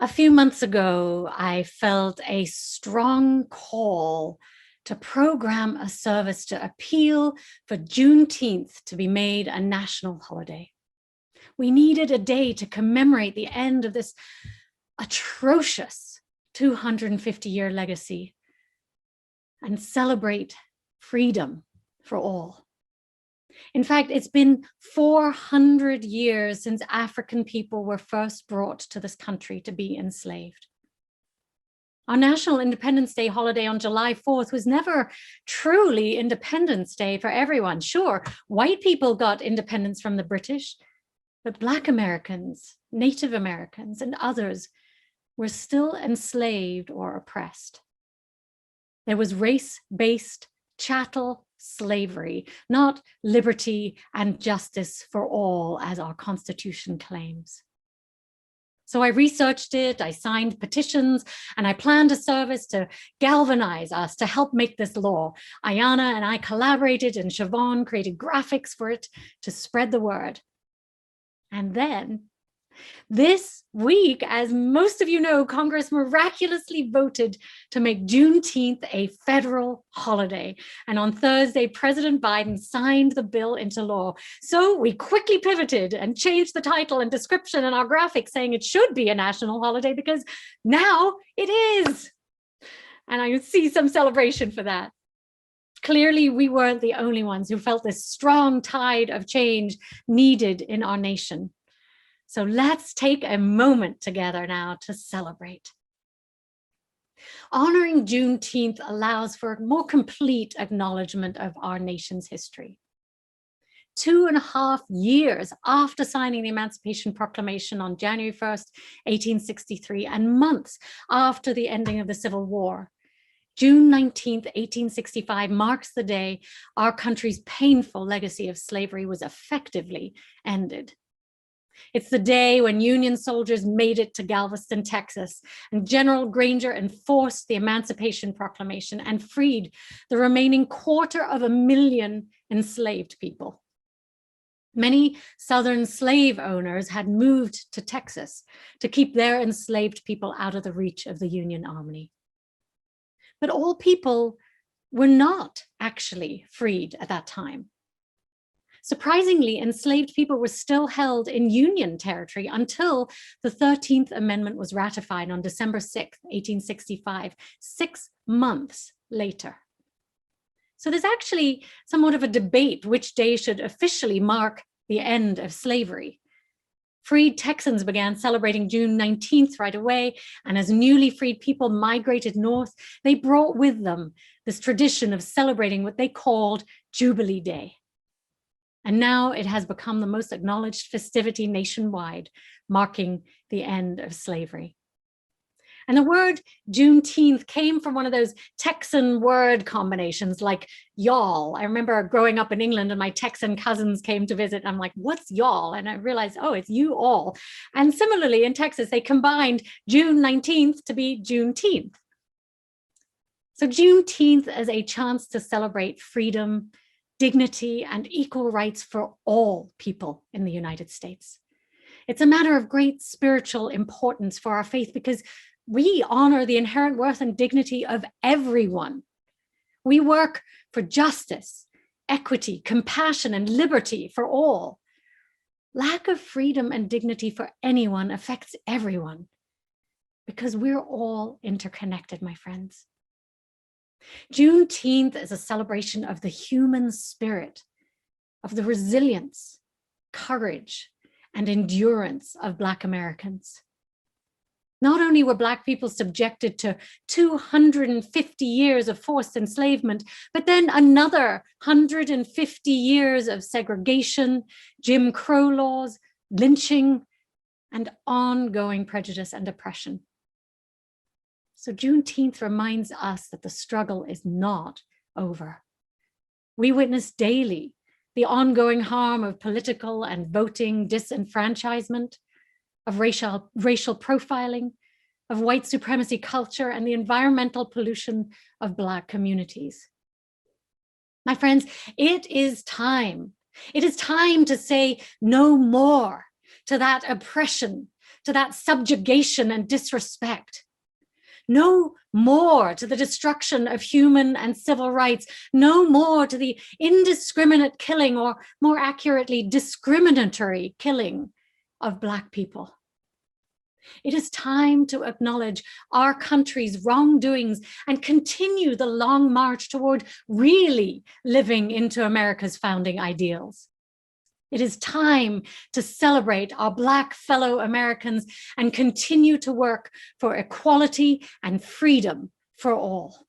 A few months ago, I felt a strong call to program a service to appeal for Juneteenth to be made a national holiday. We needed a day to commemorate the end of this atrocious 250-year legacy and celebrate freedom for all. In fact, it's been 400 years since African people were first brought to this country to be enslaved. Our National Independence Day holiday on July 4th was never truly Independence Day for everyone. Sure, white people got independence from the British, but Black Americans, Native Americans, and others were still enslaved or oppressed. There was race-based chattel slavery, not liberty and justice for all, as our Constitution claims. So I researched it, I signed petitions, and I planned a service to galvanize us to help make this law. Ayanna and I collaborated, and Siobhan created graphics for it to spread the word. And then this week, as most of you know, Congress miraculously voted to make Juneteenth a federal holiday. And on Thursday, President Biden signed the bill into law. So we quickly pivoted and changed the title and description in our graphics, saying it should be a national holiday because now it is. And I see some celebration for that. Clearly, we weren't the only ones who felt this strong tide of change needed in our nation. So let's take a moment together now to celebrate. Honoring Juneteenth allows for a more complete acknowledgement of our nation's history. 2.5 years after signing the Emancipation Proclamation on January 1st, 1863, and months after the ending of the Civil War, June 19th, 1865 marks the day our country's painful legacy of slavery was effectively ended. It's the day when Union soldiers made it to Galveston, Texas, and General Granger enforced the Emancipation Proclamation and freed the remaining 250,000 enslaved people. Many Southern slave owners had moved to Texas to keep their enslaved people out of the reach of the Union Army. But all people were not actually freed at that time. Surprisingly, enslaved people were still held in Union territory until the 13th Amendment was ratified on December 6, 1865, 6 months later. So there's actually somewhat of a debate which day should officially mark the end of slavery. Freed Texans began celebrating June 19th right away, and as newly freed people migrated north, they brought with them this tradition of celebrating what they called Jubilee Day. And now it has become the most acknowledged festivity nationwide, marking the end of slavery. And the word Juneteenth came from one of those Texan word combinations like y'all. I remember growing up in England and my Texan cousins came to visit. And I'm like, what's y'all? And I realized, oh, it's you all. And similarly in Texas, they combined June 19th to be Juneteenth. So Juneteenth is a chance to celebrate freedom, dignity, and equal rights for all people in the United States. It's a matter of great spiritual importance for our faith because we honor the inherent worth and dignity of everyone. We work for justice, equity, compassion, and liberty for all. Lack of freedom and dignity for anyone affects everyone because we're all interconnected, my friends. Juneteenth is a celebration of the human spirit, of the resilience, courage, and endurance of Black Americans. Not only were Black people subjected to 250 years of forced enslavement, but then another 150 years of segregation, Jim Crow laws, lynching, and ongoing prejudice and oppression. So Juneteenth reminds us that the struggle is not over. We witness daily the ongoing harm of political and voting disenfranchisement, of racial profiling, of white supremacy culture, and the environmental pollution of Black communities. My friends, it is time. It is time to say no more to that oppression, to that subjugation and disrespect. No more to the destruction of human and civil rights. No more to the indiscriminate killing, or more accurately, discriminatory killing of Black people. It is time to acknowledge our country's wrongdoings and continue the long march toward really living into America's founding ideals. It is time to celebrate our Black fellow Americans and continue to work for equality and freedom for all.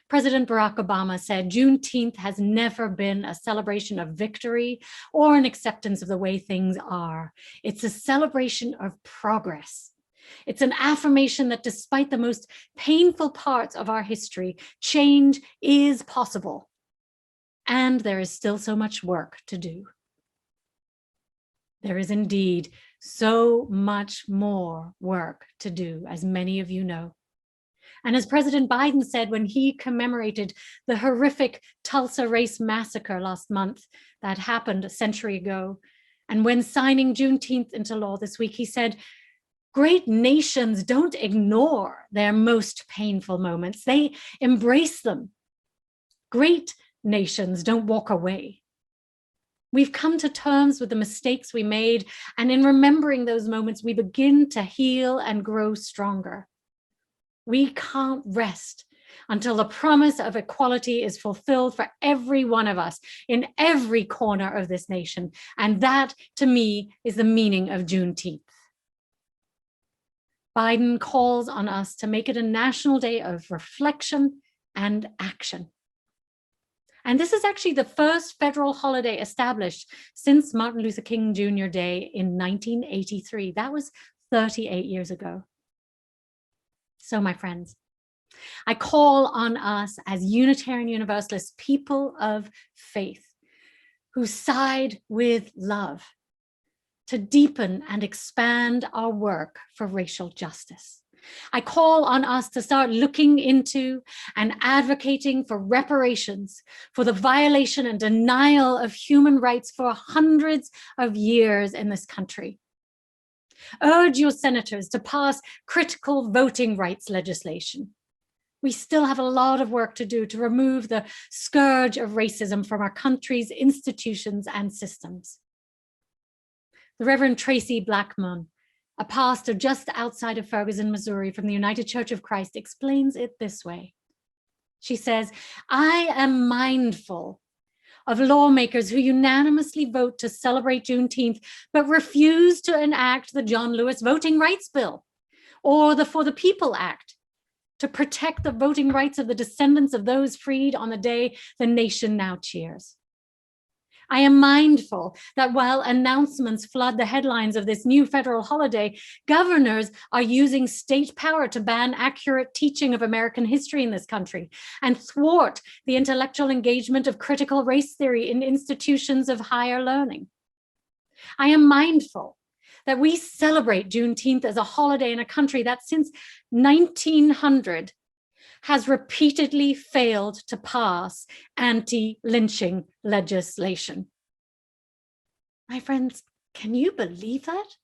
President Barack Obama said, Juneteenth has never been a celebration of victory or an acceptance of the way things are. It's a celebration of progress. It's an affirmation that despite the most painful parts of our history, change is possible. And there is still so much work to do. There is indeed so much more work to do, as many of you know. And as President Biden said when he commemorated the horrific Tulsa race massacre last month that happened a century ago, and when signing Juneteenth into law this week, he said, great nations don't ignore their most painful moments. They embrace them. Great nations don't walk away. We've come to terms with the mistakes we made, and in remembering those moments, we begin to heal and grow stronger. We can't rest until the promise of equality is fulfilled for every one of us in every corner of this nation. And that, to me, is the meaning of Juneteenth. Biden calls on us to make it a national day of reflection and action. And this is actually the first federal holiday established since Martin Luther King Jr. Day in 1983. That was 38 years ago. So, my friends, I call on us as Unitarian Universalists, people of faith, who side with love, to deepen and expand our work for racial justice. I call on us to start looking into and advocating for reparations for the violation and denial of human rights for hundreds of years in this country. Urge your senators to pass critical voting rights legislation. We still have a lot of work to do to remove the scourge of racism from our country's institutions and systems. The Reverend Tracy Blackmon, a pastor just outside of Ferguson, Missouri, from the United Church of Christ, explains it this way. She says, I am mindful of lawmakers who unanimously vote to celebrate Juneteenth, but refuse to enact the John Lewis Voting Rights Bill or the For the People Act to protect the voting rights of the descendants of those freed on the day the nation now cheers. I am mindful that while announcements flood the headlines of this new federal holiday, governors are using state power to ban accurate teaching of American history in this country and thwart the intellectual engagement of critical race theory in institutions of higher learning. I am mindful that we celebrate Juneteenth as a holiday in a country that since 1900 has repeatedly failed to pass anti-lynching legislation. My friends, can you believe that?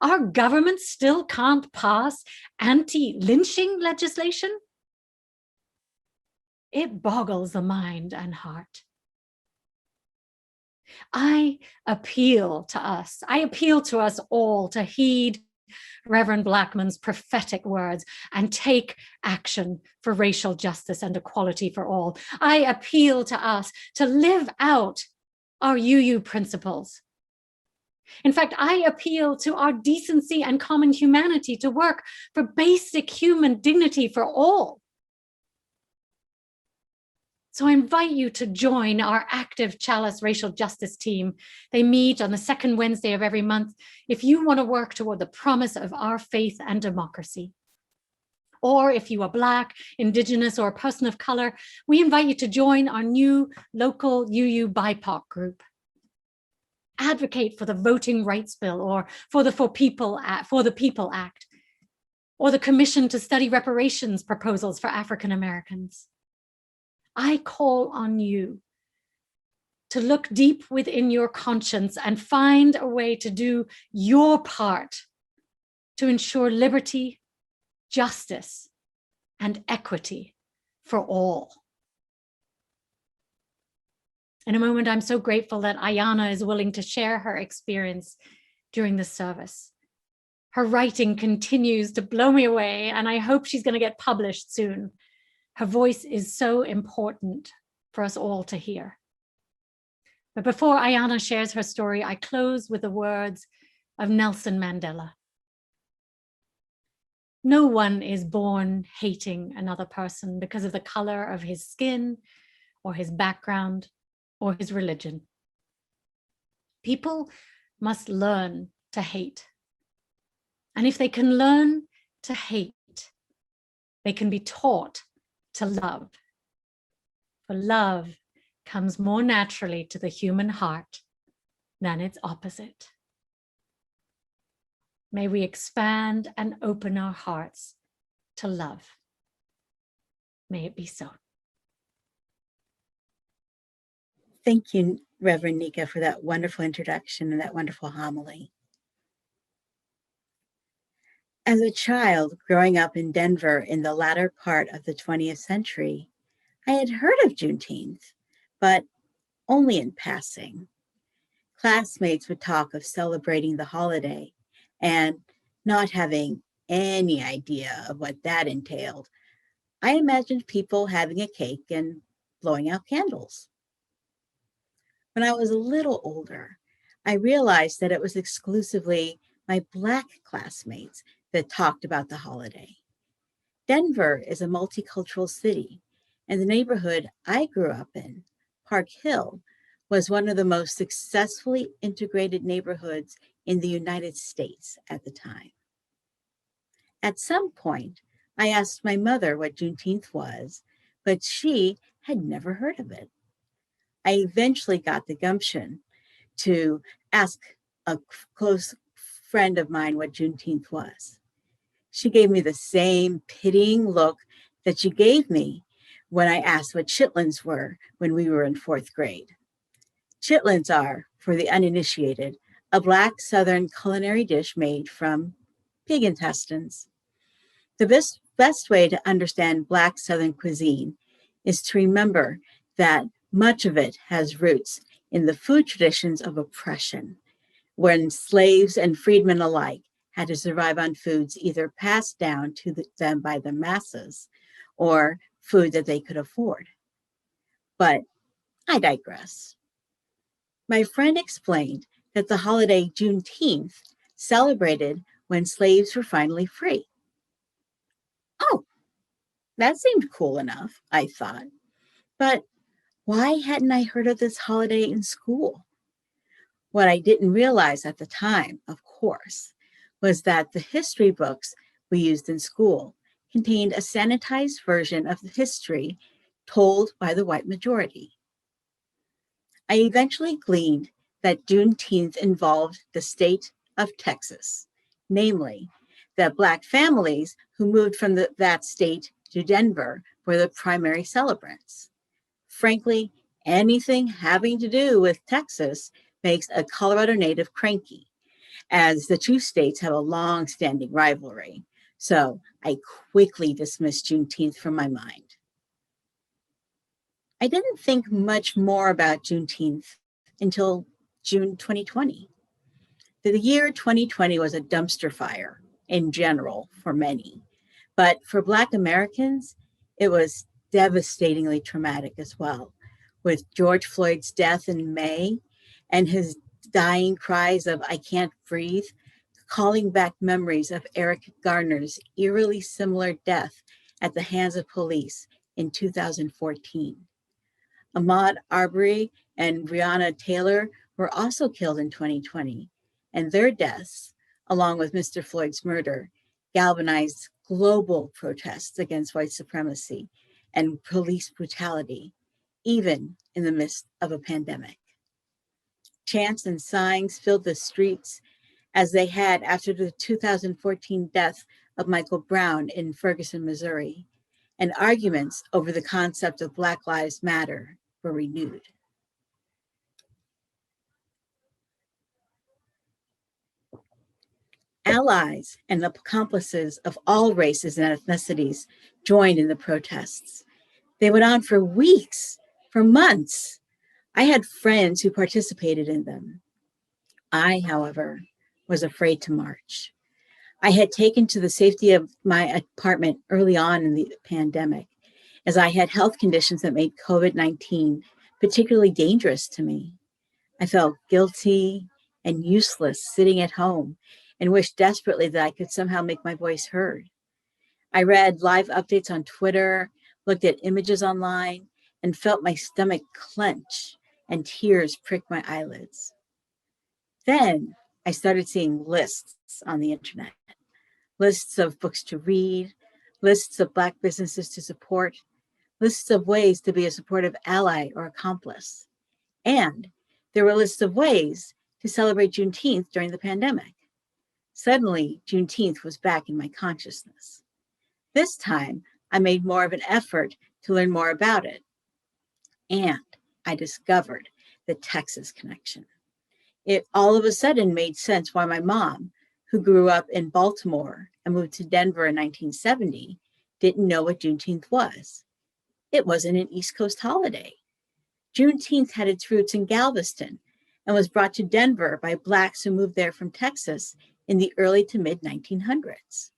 Our government still can't pass anti-lynching legislation? It boggles the mind and heart. I appeal to us all to heed Reverend Blackmon's prophetic words and take action for racial justice and equality for all. I appeal to us to live out our UU principles. In fact, I appeal to our decency and common humanity to work for basic human dignity for all. So I invite you to join our active Chalice Racial Justice team. They meet on the second Wednesday of every month if you want to work toward the promise of our faith and democracy. Or if you are Black, Indigenous, or a person of color, we invite you to join our new local UU BIPOC group. Advocate for the Voting Rights Bill or for the For the People Act, or the Commission to Study Reparations proposals for African Americans. I call on you to look deep within your conscience and find a way to do your part to ensure liberty, justice, and equity for all. In a moment, I'm so grateful that Ayanna is willing to share her experience during this service. Her writing continues to blow me away, and I hope she's going to get published soon. Her voice is so important for us all to hear. But before Ayanna shares her story, I close with the words of Nelson Mandela. No one is born hating another person because of the color of his skin or his background or his religion. People must learn to hate. And if they can learn to hate, they can be taught to love. For love comes more naturally to the human heart than its opposite. May we expand and open our hearts to love. May it be so. Thank you, Reverend Nica, for that wonderful introduction and that wonderful homily. As a child growing up in Denver in the latter part of the 20th century, I had heard of Juneteenth, but only in passing. Classmates would talk of celebrating the holiday and not having any idea of what that entailed. I imagined people having a cake and blowing out candles. When I was a little older, I realized that it was exclusively my Black classmates that talked about the holiday. Denver is a multicultural city, and the neighborhood I grew up in, Park Hill, was one of the most successfully integrated neighborhoods in the United States at the time. At some point, I asked my mother what Juneteenth was, but she had never heard of it. I eventually got the gumption to ask a close friend of mine what Juneteenth was. She gave me the same pitying look that she gave me when I asked what chitlins were when we were in 4th grade. Chitlins are, for the uninitiated, a Black Southern culinary dish made from pig intestines. The best way to understand Black Southern cuisine is to remember that much of it has roots in the food traditions of oppression, when slaves and freedmen alike had to survive on foods either passed down to them by the masses or food that they could afford. But I digress. My friend explained that the holiday Juneteenth celebrated when slaves were finally free. Oh, that seemed cool enough, I thought. But why hadn't I heard of this holiday in school? What I didn't realize at the time, of course, was that the history books we used in school contained a sanitized version of the history told by the white majority. I eventually gleaned that Juneteenth involved the state of Texas, namely, that Black families who moved from that state to Denver were the primary celebrants. Frankly, anything having to do with Texas makes a Colorado native cranky, as the two states have a long-standing rivalry. So I quickly dismissed Juneteenth from my mind. I didn't think much more about Juneteenth until June 2020. The year 2020 was a dumpster fire in general for many, but for Black Americans, it was devastatingly traumatic as well, with George Floyd's death in May and his dying cries of "I can't breathe," calling back memories of Eric Garner's eerily similar death at the hands of police in 2014. Ahmaud Arbery and Breonna Taylor were also killed in 2020, and their deaths, along with Mr. Floyd's murder, galvanized global protests against white supremacy and police brutality, even in the midst of a pandemic. Chants and signs filled the streets as they had after the 2014 death of Michael Brown in Ferguson, Missouri, and arguments over the concept of Black Lives Matter were renewed. Allies and accomplices of all races and ethnicities joined in the protests. They went on for weeks, for months. I had friends who participated in them. I, however, was afraid to march. I had taken to the safety of my apartment early on in the pandemic, as I had health conditions that made COVID-19 particularly dangerous to me. I felt guilty and useless sitting at home and wished desperately that I could somehow make my voice heard. I read live updates on Twitter, looked at images online, and felt my stomach clench and tears prick my eyelids. Then I started seeing lists on the internet, lists of books to read, lists of Black businesses to support, lists of ways to be a supportive ally or accomplice. And there were lists of ways to celebrate Juneteenth during the pandemic. Suddenly, Juneteenth was back in my consciousness. This time, I made more of an effort to learn more about it. And I discovered the Texas connection. It all of a sudden made sense why my mom, who grew up in Baltimore and moved to Denver in 1970, didn't know what Juneteenth was. It wasn't an East Coast holiday. Juneteenth had its roots in Galveston and was brought to Denver by Blacks who moved there from Texas in the early to mid 1900s.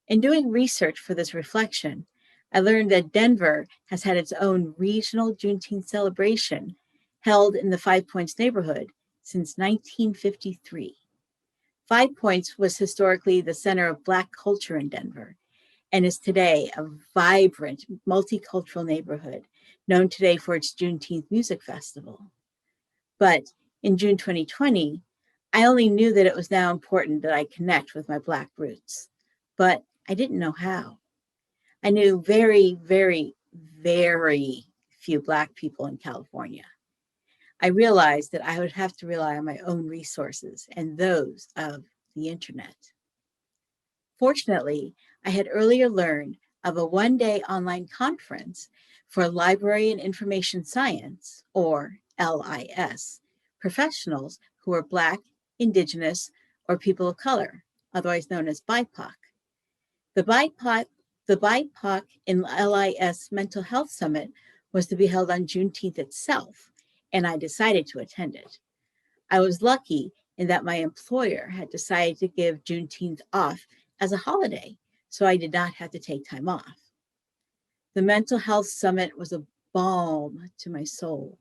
In doing research for this reflection, I learned that Denver has had its own regional Juneteenth celebration held in the Five Points neighborhood since 1953. Five Points was historically the center of Black culture in Denver and is today a vibrant, multicultural neighborhood known today for its Juneteenth music festival. But in June 2020, I only knew that it was now important that I connect with my Black roots, but I didn't know how. I knew very, very, very few Black people in California. I realized that I would have to rely on my own resources and those of the internet. Fortunately, I had earlier learned of a one-day online conference for library and information science, or LIS, professionals who are Black, Indigenous, or people of color, otherwise known as BIPOC. The BIPOC in LIS Mental Health Summit was to be held on Juneteenth itself, and I decided to attend it. I was lucky in that my employer had decided to give Juneteenth off as a holiday, so I did not have to take time off. The Mental Health Summit was a balm to my soul.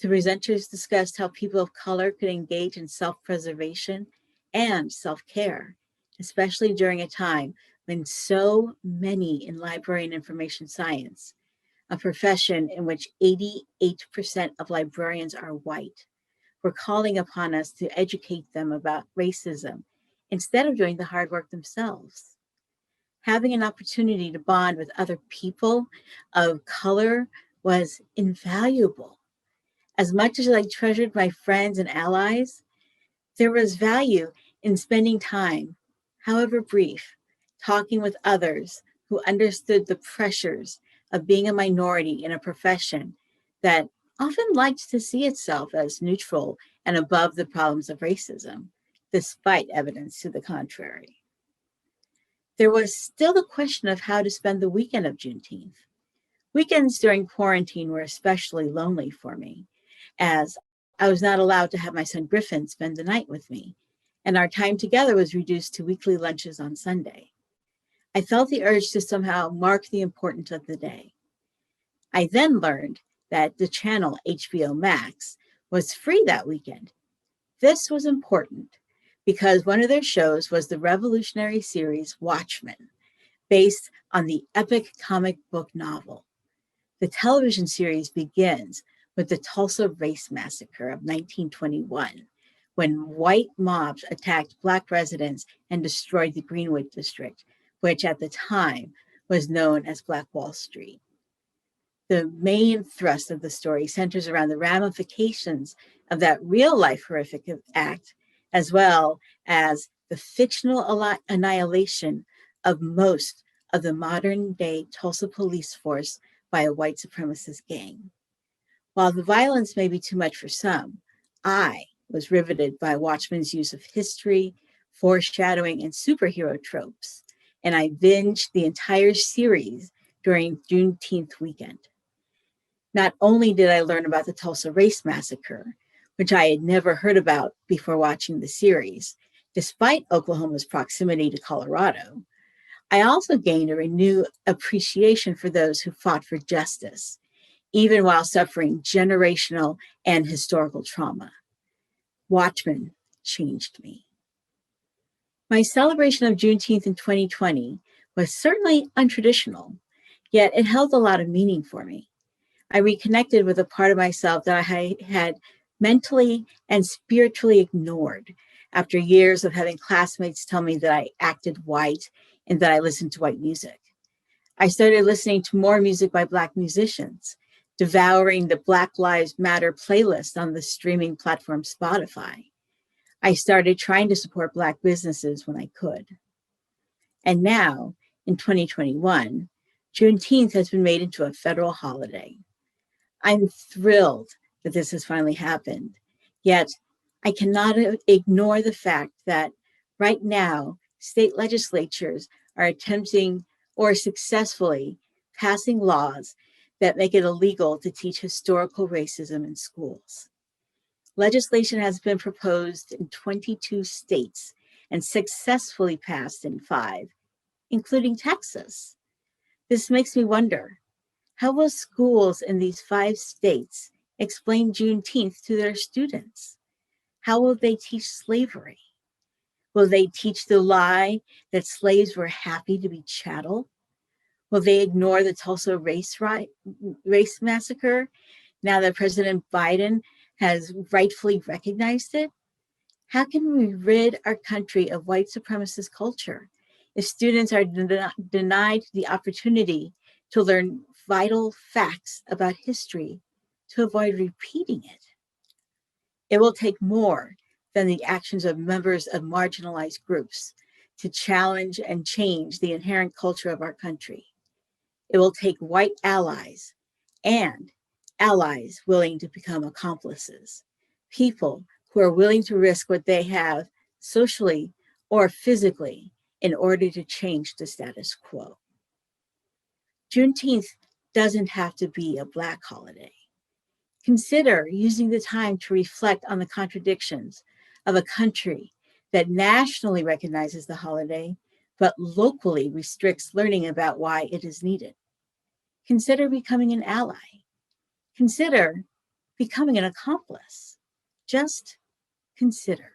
The presenters discussed how people of color could engage in self-preservation and self-care, especially during a time when so many in library and information science, a profession in which 88% of librarians are white, were calling upon us to educate them about racism instead of doing the hard work themselves. Having an opportunity to bond with other people of color was invaluable. As much as I treasured my friends and allies, there was value in spending time, however brief, talking with others who understood the pressures of being a minority in a profession that often likes to see itself as neutral and above the problems of racism, despite evidence to the contrary. There was still the question of how to spend the weekend of Juneteenth. Weekends during quarantine were especially lonely for me, as I was not allowed to have my son Griffin spend the night with me, and our time together was reduced to weekly lunches on Sunday. I felt the urge to somehow mark the importance of the day. I then learned that the channel HBO Max was free that weekend. This was important because one of their shows was the revolutionary series Watchmen, based on the epic comic book novel. The television series begins with the Tulsa Race Massacre of 1921, when white mobs attacked Black residents and destroyed the Greenwood district, which at the time was known as Black Wall Street. The main thrust of the story centers around the ramifications of that real-life horrific act, as well as the fictional annihilation of most of the modern-day Tulsa police force by a white supremacist gang. While the violence may be too much for some, I was riveted by Watchmen's use of history, foreshadowing, and superhero tropes, and I binged the entire series during Juneteenth weekend. Not only did I learn about the Tulsa Race Massacre, which I had never heard about before watching the series, despite Oklahoma's proximity to Colorado, I also gained a renewed appreciation for those who fought for justice, even while suffering generational and historical trauma. Watchmen changed me. My celebration of Juneteenth in 2020 was certainly untraditional, yet it held a lot of meaning for me. I reconnected with a part of myself that I had mentally and spiritually ignored after years of having classmates tell me that I acted white and that I listened to white music. I started listening to more music by Black musicians, devouring the Black Lives Matter playlist on the streaming platform Spotify. I started trying to support Black businesses when I could. And now, in 2021, Juneteenth has been made into a federal holiday. I'm thrilled that this has finally happened, yet I cannot ignore the fact that right now, state legislatures are attempting or successfully passing laws that make it illegal to teach historical racism in schools. Legislation has been proposed in 22 states and successfully passed in 5, including Texas. This makes me wonder, how will schools in these 5 states explain Juneteenth to their students? How will they teach slavery? Will they teach the lie that slaves were happy to be chattel? Will they ignore the Tulsa race massacre now that President Biden has rightfully recognized it? How can we rid our country of white supremacist culture if students are denied the opportunity to learn vital facts about history to avoid repeating it? It will take more than the actions of members of marginalized groups to challenge and change the inherent culture of our country. It will take white allies and allies willing to become accomplices, people who are willing to risk what they have socially or physically in order to change the status quo. Juneteenth doesn't have to be a Black holiday. Consider using the time to reflect on the contradictions of a country that nationally recognizes the holiday, but locally restricts learning about why it is needed. Consider becoming an ally. Consider becoming an accomplice. Just consider.